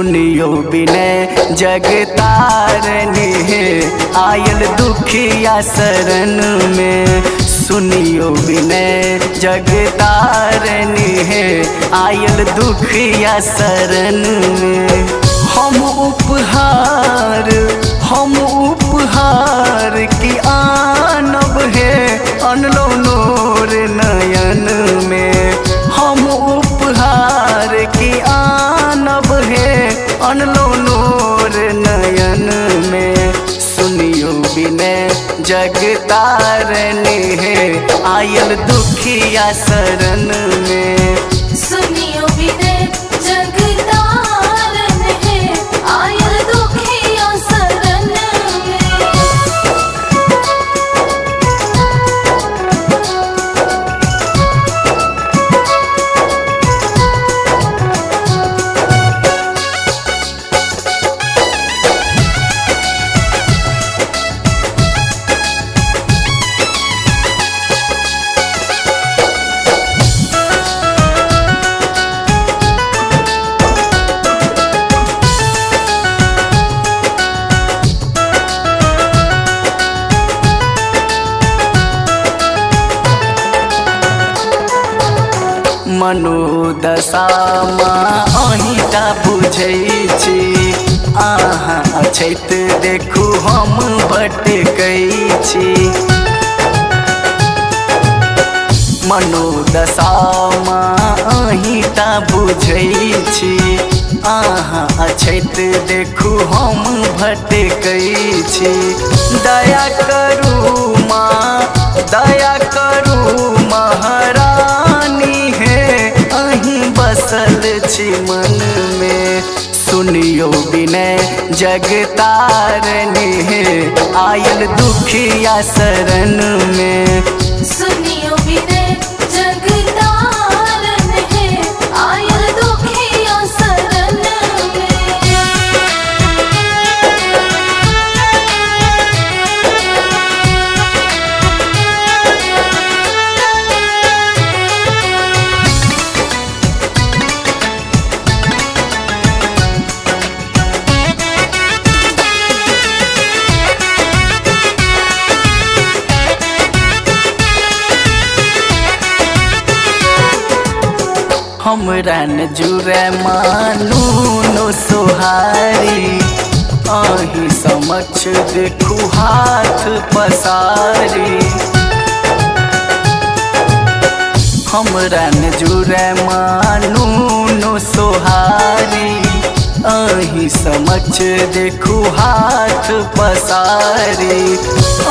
सुनियो विनय जगतारनी है आयल दुखिया शरण में। सुनियो विनय जगतारनी है आयल दुखिया शरण में। हम उपहार की आनब है अनलो नूर नयन में। हम उपहार की आनब है अनलो नूर नयन में। सुनियो विनय जगतारनी है आयल दुखिया शरण में। सुनियो विनय जगतारन है आयल दुखिया शरण में। मनोदशामा अहिटा बुझै छी। अहाँ अछैत देखू हम भटकै छी। मनोदशामा अहिटा बुझै छी। अहाँ अछैत देखू हम भटकै छी। दया करू माँ दया करू महारानी है अहीं बसल छी मन में। सुनियो विनय जगतारनी है आयल दुखिया शरण में। सुनियो विनय जगतारन है आयल दुखिया शरण में। हमरा न जुरे मानू नो सोहारी। अहीं समक्ष देखू हाथ पसारी। हमरा न जुरे मानू नो सोहारी। अहीं समक्ष देखू हाथ पसारी।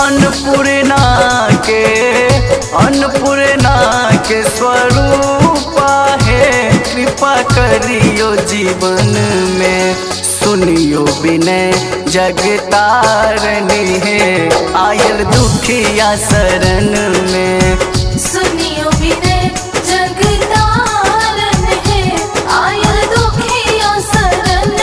अन्नपूर्णा के स्वरूपा है कृपा करियो जीवन में। सुनियो विनय जगतारनी है आयल दुखिया शरण में। सुनियो विनय जगतारन है आयल दुखिया शरण में।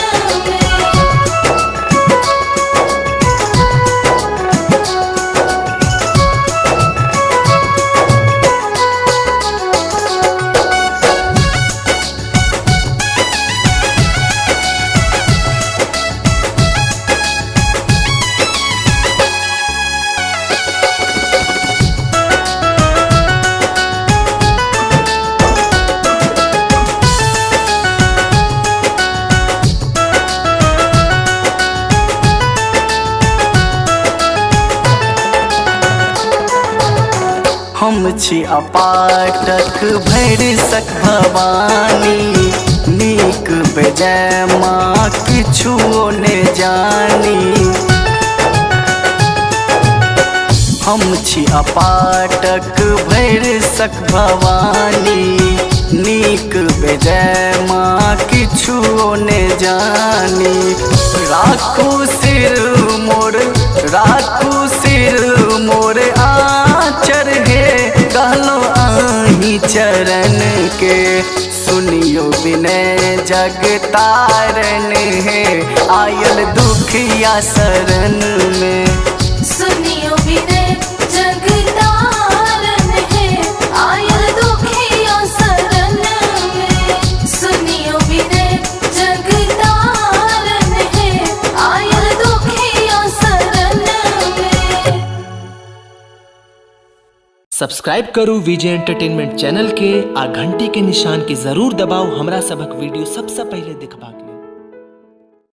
हम छी अपाटक भैरसक भवानी। नीक बेजय माँ किछु ने जानी। हम छी अपाटक भैरसक भवानी। नीक बेजय माँ किछु ने जानी। राखू सिर मोर आचर है कहलो आही चरण के। सुनियो विनय जगतारन है आयल दुखिया शरण में। सुनियो विनय जगतारन है आयल दुखिया शरण में। सुनियो विनय जगतारन सब्सक्राइब करू विजय एंटरटेनमेंट चैनल के आ घंटी के निशान के जरूर दबाओ हमरा सबक वीडियो सबसे पहले देखबाक लेल।